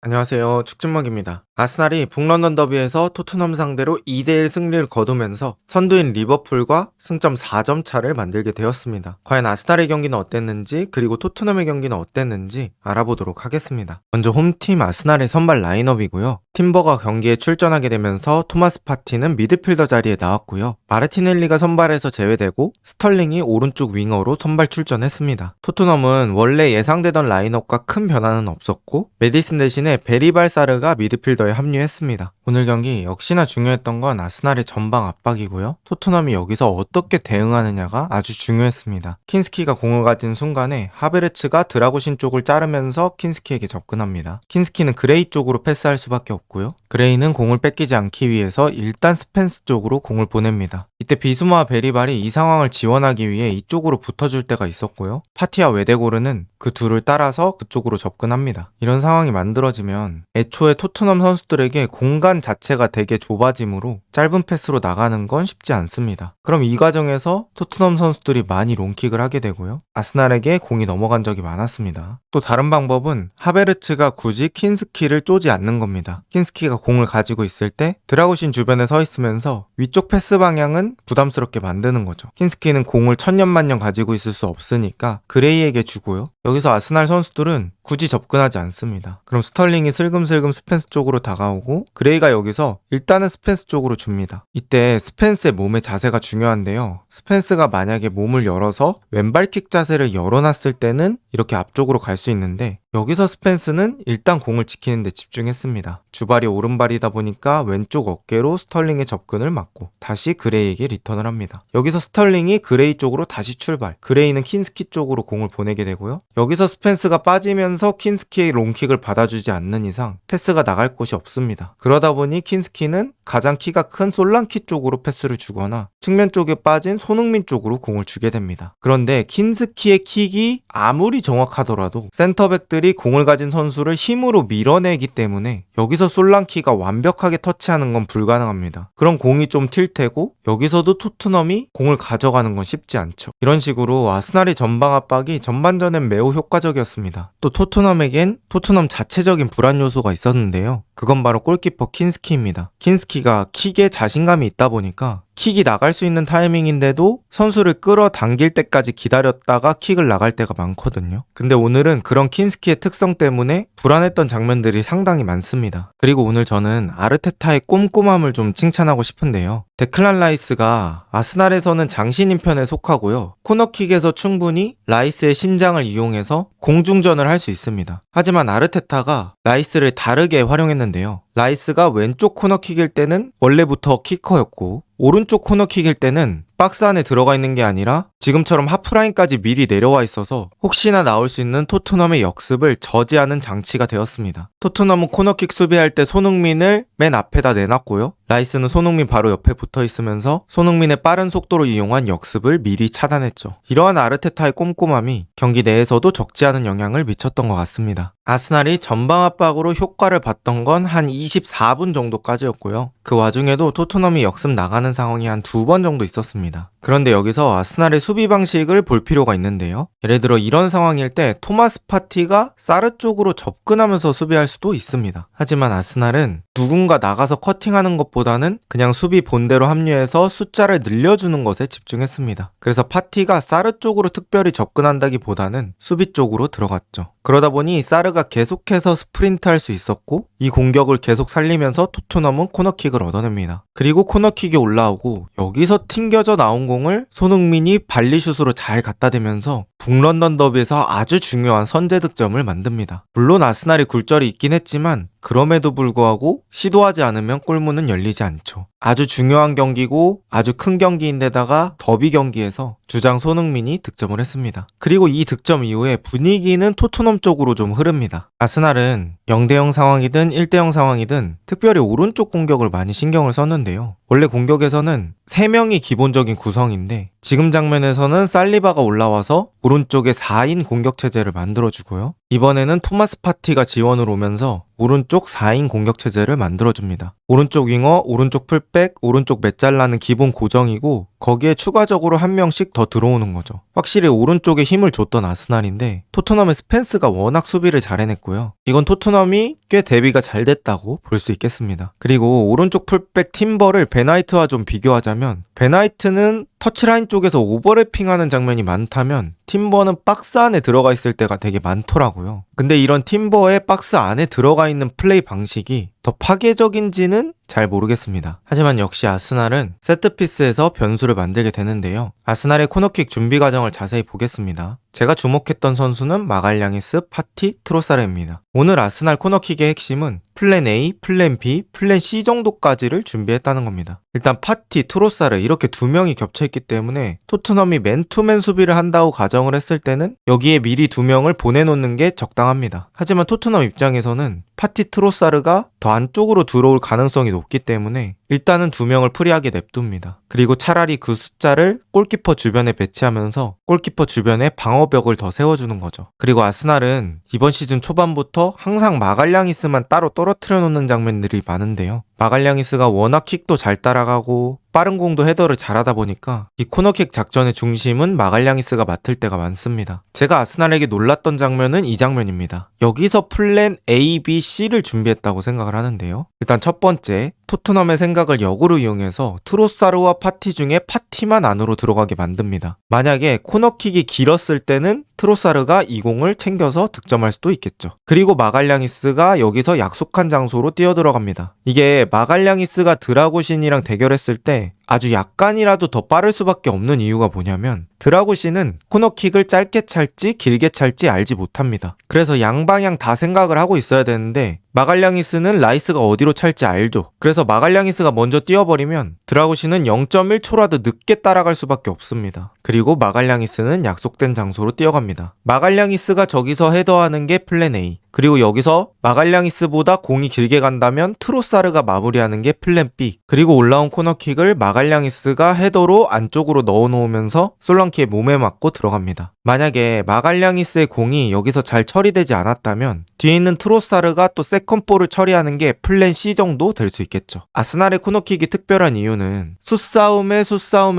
안녕하세요. 축진먹입니다. 아스날이 북런던 더비에서 토트넘 상대로 2대1 승리를 거두면서 선두인 리버풀과 승점 4점 차를 만들게 되었습니다. 과연 아스날의 경기는 어땠는지 그리고 토트넘의 경기는 어땠는지 알아보도록 하겠습니다. 먼저 홈팀 아스날의 선발 라인업이고요. 팀버가 경기에 출전하게 되면서 토마스 파티는 미드필더 자리에 나왔고요. 마르티넬리가 선발에서 제외되고 스털링이 오른쪽 윙어로 선발 출전했습니다. 토트넘은 원래 예상되던 라인업과 큰 변화는 없었고 메디슨 대신에 베리발사르가 미드필더에 합류했습니다. 오늘 경기 역시나 중요했던 건 아스날의 전방 압박이고요. 토트넘이 여기서 어떻게 대응하느냐가 아주 중요했습니다. 킨스키가 공을 가진 순간에 하베르츠가 드라구신 쪽을 자르면서 킨스키에게 접근합니다. 킨스키는 그레이 쪽으로 패스할 수밖에 없고요. 그레이는 공을 뺏기지 않기 위해서 일단 스펜스 쪽으로 공을 보냅니다. 이때 비수마와 베리발이 이 상황을 지원하기 위해 이쪽으로 붙어줄 때가 있었고요. 파티와 웨데고르는 그 둘을 따라서 그쪽으로 접근합니다. 이런 상황이 만들어지면 애초에 토트넘 선수들에게 공간 자체가 되게 좁아지므로 짧은 패스로 나가는 건 쉽지 않습니다. 그럼 이 과정에서 토트넘 선수들이 많이 롱킥을 하게 되고요. 아스날에게 공이 넘어간 적이 많았습니다. 또 다른 방법은 하베르츠가 굳이 킨스키를 쪼지 않는 겁니다. 킨스키가 공을 가지고 있을 때 드라구신 주변에 서 있으면서 위쪽 패스 방향은 부담스럽게 만드는 거죠. 킨스키는 공을 천년만년 가지고 있을 수 없으니까 그레이에게 주고요. 여기서 아스날 선수들은 굳이 접근하지 않습니다. 그럼 스털링이 슬금슬금 스펜스 쪽으로 다가오고 그레이가 여기서 일단은 스펜스 쪽으로 줍니다. 이때 스펜스의 몸의 자세가 중요한데요. 스펜스가 만약에 몸을 열어서 왼발킥 자세를 열어놨을 때는 이렇게 앞쪽으로 갈 수 있는데 여기서 스펜스는 일단 공을 지키는 데 집중했습니다. 주발이 오른발이다 보니까 왼쪽 어깨로 스털링의 접근을 막고 다시 그레이에게 리턴을 합니다. 여기서 스털링이 그레이 쪽으로 다시 출발, 그레이는 킨스키 쪽으로 공을 보내게 되고요. 여기서 스펜스가 빠지면서 킨스키의 롱킥을 받아주지 않는 이상 패스가 나갈 곳이 없습니다. 그러다 보니 킨스키는 가장 키가 큰 솔랑키 쪽으로 패스를 주거나 측면 쪽에 빠진 손흥민 쪽으로 공을 주게 됩니다. 그런데 킨스키의 킥이 아무리 정확하더라도 센터백들이 공을 가진 선수를 힘으로 밀어내기 때문에 여기서 솔랑키가 완벽하게 터치하는 건 불가능합니다. 그럼 공이 좀 튈 테고 여기서도 토트넘이 공을 가져가는 건 쉽지 않죠. 이런 식으로 아스날의 전방 압박이 전반전엔 매우 효과적이었습니다. 또 토트넘에겐 토트넘 자체적인 불안 요소가 있었는데요. 그건 바로 골키퍼 킨스키입니다. 킨스키가 킥에 자신감이 있다 보니까 킥이 나갈 수 있는 타이밍인데도 선수를 끌어당길 때까지 기다렸다가 킥을 나갈 때가 많거든요. 근데 오늘은 그런 킨스키의 특성 때문에 불안했던 장면들이 상당히 많습니다. 그리고 오늘 저는 아르테타의 꼼꼼함을 좀 칭찬하고 싶은데요. 데클란 라이스가 아스날에서는 장신인 편에 속하고요. 코너킥에서 충분히 라이스의 신장을 이용해서 공중전을 할 수 있습니다. 하지만 아르테타가 라이스를 다르게 활용했는데요. 라이스가 왼쪽 코너킥일 때는 원래부터 키커였고 오른쪽 코너킥일 때는 박스 안에 들어가 있는 게 아니라 지금처럼 하프라인까지 미리 내려와 있어서 혹시나 나올 수 있는 토트넘의 역습을 저지하는 장치가 되었습니다. 토트넘은 코너킥 수비할 때 손흥민을 맨 앞에다 내놨고요. 라이스는 손흥민 바로 옆에 붙어 있으면서 손흥민의 빠른 속도를 이용한 역습을 미리 차단했죠. 이러한 아르테타의 꼼꼼함이 경기 내에서도 적지 않은 영향을 미쳤던 것 같습니다. 아스날이 전방 압박으로 효과를 봤던 건 한 24분 정도까지였고요. 그 와중에도 토트넘이 역습 나가는 상황이 한 2번 정도 있었습니다. 그런데 여기서 아스날의 수비 방식을 볼 필요가 있는데요. 예를 들어 이런 상황일 때 토마스 파티가 사르 쪽으로 접근하면서 수비할 수도 있습니다. 하지만 아스날은 누군가 나가서 커팅하는 것보다는 그냥 수비 본대로 합류해서 숫자를 늘려주는 것에 집중했습니다. 그래서 파티가 사르 쪽으로 특별히 접근한다기보다는 수비 쪽으로 들어갔죠. 그러다 보니 사르가 계속해서 스프린트할 수 있었고 이 공격을 계속 살리면서 토트넘은 코너킥을 얻어냅니다. 그리고 코너킥이 올라오고 여기서 튕겨져 나온 공을 손흥민이 발리슛으로 잘 갖다 대면서 북런던 더비에서 아주 중요한 선제 득점을 만듭니다. 물론 아스날이 굴절이 있긴 했지만 그럼에도 불구하고 시도하지 않으면 골문은 열리지 않죠. 아주 중요한 경기고 아주 큰 경기인데다가 더비 경기에서 주장 손흥민이 득점을 했습니다. 그리고 이 득점 이후에 분위기는 토트넘 쪽으로 좀 흐릅니다. 아스날은 0대0 상황이든 1대0 상황이든 특별히 오른쪽 공격을 많이 신경을 썼는데요. 원래 공격에서는 3명이 기본적인 구성인데 지금 장면에서는 살리바가 올라와서 오른쪽에 4인 공격 체제를 만들어주고요. 이번에는 토마스 파티가 지원을 오면서 오른쪽 4인 공격 체제를 만들어줍니다. 오른쪽 윙어, 오른쪽 풀백, 오른쪽 메잘라는 기본 고정이고 거기에 추가적으로 한 명씩 더 들어오는 거죠. 확실히 오른쪽에 힘을 줬던 아스날인데 토트넘의 스펜스가 워낙 수비를 잘 해냈고요. 이건 토트넘이 꽤 대비가 잘 됐다고 볼 수 있겠습니다. 그리고 오른쪽 풀백 팀버를 베나이트와 좀 비교하자면 베나이트는 터치라인 쪽에서 오버래핑하는 장면이 많다면 팀버는 박스 안에 들어가 있을 때가 되게 많더라고요. 근데 이런 팀버의 박스 안에 들어가 있는 플레이 방식이 더 파괴적인지는 잘 모르겠습니다. 하지만 역시 아스날은 세트피스에서 변수를 만들게 되는데요. 아스날의 코너킥 준비 과정을 자세히 보겠습니다. 제가 주목했던 선수는 마갈량이스, 파티, 트로사르입니다. 오늘 아스날 코너킥의 핵심은 플랜 A, 플랜 B, 플랜 C 정도까지를 준비했다는 겁니다. 일단 파티, 트로사르 이렇게 두 명이 겹쳐있기 때문에 토트넘이 맨투맨 수비를 한다고 가정을 했을 때는 여기에 미리 두 명을 보내놓는 게 적당합니다. 하지만 토트넘 입장에서는 파티, 트로사르가 더 안쪽으로 들어올 가능성이 높기 때문에 일단은 두 명을 프리하게 냅둡니다. 그리고 차라리 그 숫자를 골키퍼 주변에 배치하면서 골키퍼 주변에 방어벽을 더 세워주는 거죠. 그리고 아스날은 이번 시즌 초반부터 항상 마갈량이스만 따로 떨어뜨려 놓는 장면들이 많은데요. 마갈량이스가 워낙 킥도 잘 따라가고 빠른 공도 헤더를 잘하다 보니까 이 코너킥 작전의 중심은 마갈량이스가 맡을 때가 많습니다. 제가 아스날에게 놀랐던 장면은 이 장면입니다. 여기서 플랜 A, B, C를 준비했다고 생각을 하는데요. 일단 첫 번째, 토트넘의 생각을 역으로 이용해서 트로사르와 파티 중에 파티만 안으로 들어가게 만듭니다. 만약에 코너킥이 길었을 때는 트로사르가 이 공을 챙겨서 득점할 수도 있겠죠. 그리고 마갈량이스가 여기서 약속한 장소로 뛰어들어갑니다. 이게 마갈량이스가 드라구신이랑 대결했을 때 아주 약간이라도 더 빠를 수밖에 없는 이유가 뭐냐면 드라구신은 코너킥을 짧게 찰지 길게 찰지 알지 못합니다. 그래서 양방향 다 생각을 하고 있어야 되는데 마갈량이스는 라이스가 어디로 찰지 알죠. 그래서 마갈량이스가 먼저 뛰어버리면 드라구신은 0.1초라도 늦게 따라갈 수밖에 없습니다. 그리고 마갈량이스는 약속된 장소로 뛰어갑니다. 마갈량이스가 저기서 헤더하는 게 플랜 A, 그리고 여기서 마갈량이스보다 공이 길게 간다면 트로사르가 마무리하는 게 플랜 B, 그리고 올라온 코너킥을 마갈량이스가 헤더로 안쪽으로 넣어놓으면서 솔랑키의 몸에 맞고 들어갑니다. 만약에 마갈량이스의 공이 여기서 잘 처리되지 않았다면 뒤에 있는 트로사르가 또 세컨볼을 처리하는 게 플랜 C 정도 될 수 있겠죠. 아스날의 코너킥이 특별한 이유는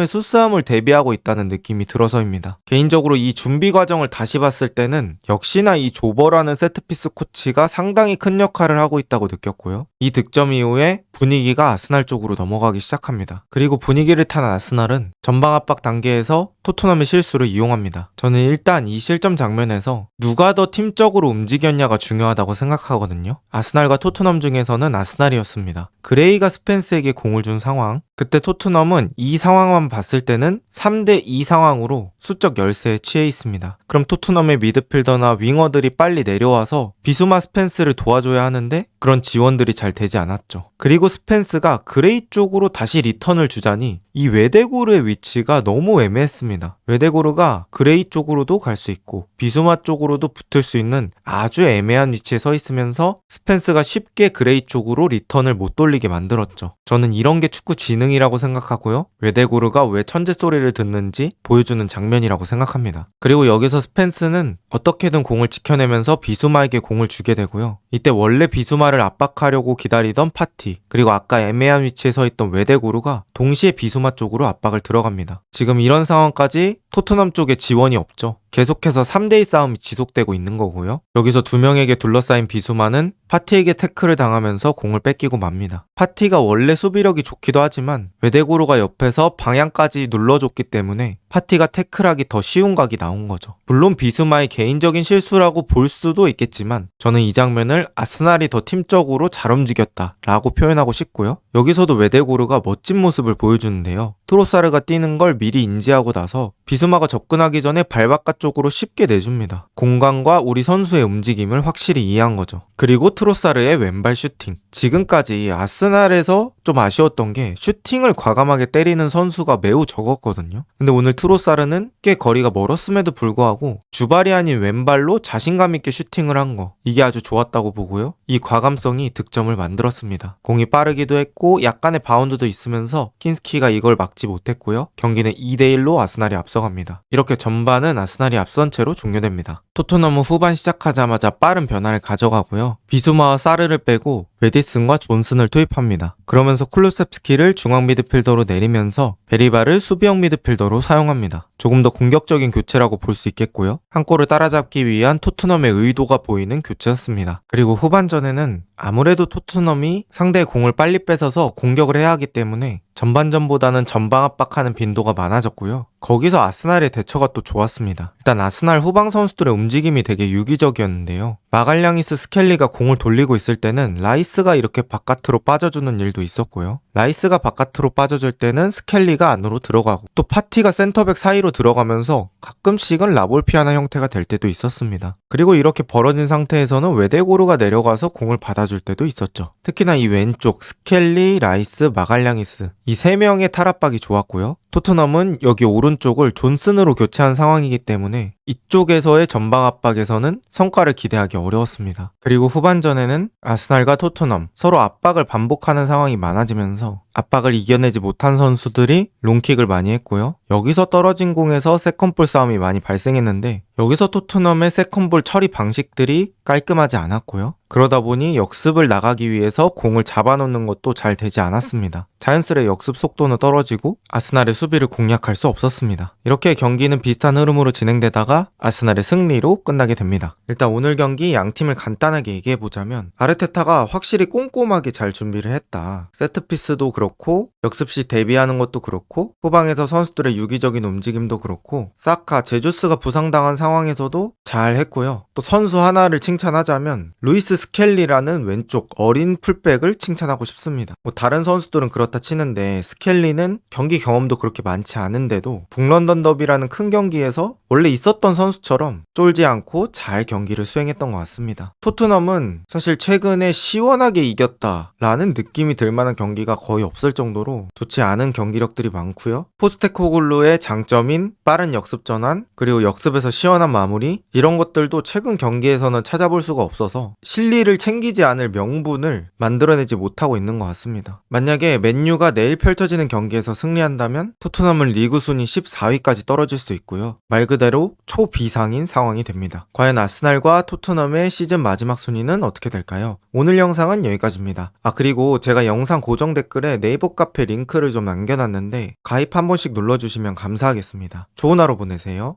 수싸움을 대비하고 있다는 느낌이 들어서입니다. 개인적으로 이 준비 과정을 다시 봤을 때는 역시나 이 조버라는 세트피스 코치가 상당히 큰 역할을 하고 있다고 느꼈고요. 이 득점 이후에 분위기가 아스날 쪽으로 넘어가기 시작합니다. 그리고 분위기를 탄 아스날은 전방 압박 단계에서 토트넘의 실수를 이용합니다. 저는 일단 이 실점 장면에서 누가 더 팀적으로 움직였냐가 중요하다고 생각하거든요. 아스날과 토트넘 중에서는 아스날이었습니다. 그레이가 스펜스에게 공을 준 상황, 그때 토트넘은 이 상황만 봤을 때는 3대2 상황으로 수적 열세에 취해 있습니다. 그럼 토트넘의 미드필더나 윙어들이 빨리 내려와서 비수마 스펜스를 도와줘야 하는데 그런 지원들이 잘 되지 않았죠. 그리고 스펜스가 그레이 쪽으로 다시 리턴을 주자니 이 웨데고르의 위치가 너무 애매했습니다. 웨데고르가 그레이 쪽으로도 갈 수 있고 비수마 쪽으로도 붙을 수 있는 아주 애매한 위치에 서 있으면서 스펜스가 쉽게 그레이 쪽으로 리턴을 못 돌리게 만들었죠. 저는 이런 게 축구 지능이라고 생각하고요. 웨데고르가 왜 천재 소리를 듣는지 보여주는 장면이라고 생각합니다. 그리고 여기서 스펜스는 어떻게든 공을 지켜내면서 비수마에게 공을 주게 되고요. 이때 원래 비수마를 압박하려고 기다리던 파티, 그리고 아까 애매한 위치에 서 있던 웨데고르가 동시에 비수마 쪽으로 압박을 들어갑니다. 지금 이런 상황까지 토트넘 쪽에 지원이 없죠. 계속해서 3대2 싸움이 지속되고 있는 거고요. 여기서 두 명에게 둘러싸인 비수마는 파티에게 태클을 당하면서 공을 뺏기고 맙니다. 파티가 원래 수비력이 좋기도 하지만 웨데고르가 옆에서 방향까지 눌러줬기 때문에 파티가 태클하기 더 쉬운 각이 나온 거죠. 물론 비수마의 개인적인 실수라고 볼 수도 있겠지만 저는 이 장면을 아스날이 더 팀적으로 잘 움직였다 라고 표현하고 싶고요. 여기서도 웨데고르가 멋진 모습을 보여주는데요. 트로사르가 뛰는 걸 미리 인지하고 나서 비수마가 접근하기 전에 발바깥 쪽으로 쉽게 내줍니다. 공간과 우리 선수의 움직임을 확실히 이해한 거죠. 그리고 트로사르의 왼발 슈팅. 지금까지 아스날에서 좀 아쉬웠던 게 슈팅을 과감하게 때리는 선수가 매우 적었거든요. 근데 오늘 트로사르는 꽤 거리가 멀었음에도 불구하고 주발이 아닌 왼발로 자신감 있게 슈팅을 한 거, 이게 아주 좋았다고 보고요. 이 과감성이 득점을 만들었습니다. 공이 빠르기도 했고 약간의 바운드도 있으면서 킨스키가 이걸 막지 못했고요. 경기는 2대1로 아스날이 앞서갑니다. 이렇게 전반은 아스날이 앞선 채로 종료됩니다. 토트넘은 후반 시작하자마자 빠른 변화를 가져가고요. 비수마와 사르를 빼고 웨디슨과 존슨을 투입합니다. 그러면서 쿨루셉스키를 중앙 미드필더로 내리면서 베리바를 수비형 미드필더로 사용합니다. 조금 더 공격적인 교체라고 볼 수 있겠고요. 한 골을 따라잡기 위한 토트넘의 의도가 보이는 교체였습니다. 그리고 후반전에는 아무래도 토트넘이 상대의 공을 빨리 뺏어서 공격을 해야 하기 때문에 전반전보다는 전방 압박하는 빈도가 많아졌고요. 거기서 아스날의 대처가 또 좋았습니다. 일단 아스날 후방 선수들의 움직임이 되게 유기적이었는데요. 마갈량이스 스켈리가 공을 돌리고 있을 때는 라이스가 이렇게 바깥으로 빠져주는 일도 있었고요. 라이스가 바깥으로 빠져줄 때는 스켈리가 안으로 들어가고 또 파티가 센터백 사이로 들어가면서 가끔씩은 라볼피아나 형태가 될 때도 있었습니다. 그리고 이렇게 벌어진 상태에서는 웨데고르가 내려가서 공을 받아줄 때도 있었죠. 특히나 이 왼쪽 스켈리, 라이스, 마갈량이스 이 세 명의 탈압박이 좋았고요. 토트넘은 여기 오른쪽을 존슨으로 교체한 상황이기 때문에 이쪽에서의 전방 압박에서는 성과를 기대하기 어려웠습니다. 그리고 후반전에는 아스날과 토트넘 서로 압박을 반복하는 상황이 많아지면서 압박을 이겨내지 못한 선수들이 롱킥을 많이 했고요. 여기서 떨어진 공에서 세컨볼 싸움이 많이 발생했는데 여기서 토트넘의 세컨볼 처리 방식들이 깔끔하지 않았고요. 그러다 보니 역습을 나가기 위해서 공을 잡아놓는 것도 잘 되지 않았습니다. 자연스레 역습 속도는 떨어지고 아스날의 수비를 공략할 수 없었습니다. 이렇게 경기는 비슷한 흐름으로 진행되다가 아스날의 승리로 끝나게 됩니다. 일단 오늘 경기 양 팀을 간단하게 얘기해보자면 아르테타가 확실히 꼼꼼하게 잘 준비를 했다. 세트피스도 그렇고 역습 시 대비하는 것도 그렇고 후방에서 선수들의 유기적인 움직임도 그렇고 사카, 제주스가 부상당한 상황에서도 잘 했고요. 또 선수 하나를 칭찬하자면 루이스 스켈리라는 왼쪽 어린 풀백을 칭찬하고 싶습니다. 뭐 다른 선수들은 그렇다 치는데 스켈리는 경기 경험도 그렇게 많지 않은데도 북런던 더비라는 큰 경기에서 원래 있었던 선수처럼 쫄지 않고 잘 경기를 수행했던 것 같습니다. 토트넘은 사실 최근에 시원하게 이겼다라는 느낌이 들 만한 경기가 거의 없을 정도로 좋지 않은 경기력들이 많고요. 포스테코글루의 장점인 빠른 역습 전환 그리고 역습에서 시원한 마무리 이런 것들도 최근 경기에서는 찾아볼 수가 없어서 실리를 챙기지 않을 명분을 만들어내지 못하고 있는 것 같습니다. 만약에 맨유가 내일 펼쳐지는 경기에서 승리한다면 토트넘은 리그 순위 14위까지 떨어질 수 있고요. 말 그대로 초비상인 상황이 됩니다. 과연 아스날과 토트넘의 시즌 마지막 순위는 어떻게 될까요? 오늘 영상은 여기까지입니다. 그리고 제가 영상 고정 댓글에 네이버 카페 링크를 좀 남겨놨는데 가입 한 번씩 눌러주시면 감사하겠습니다. 좋은 하루 보내세요.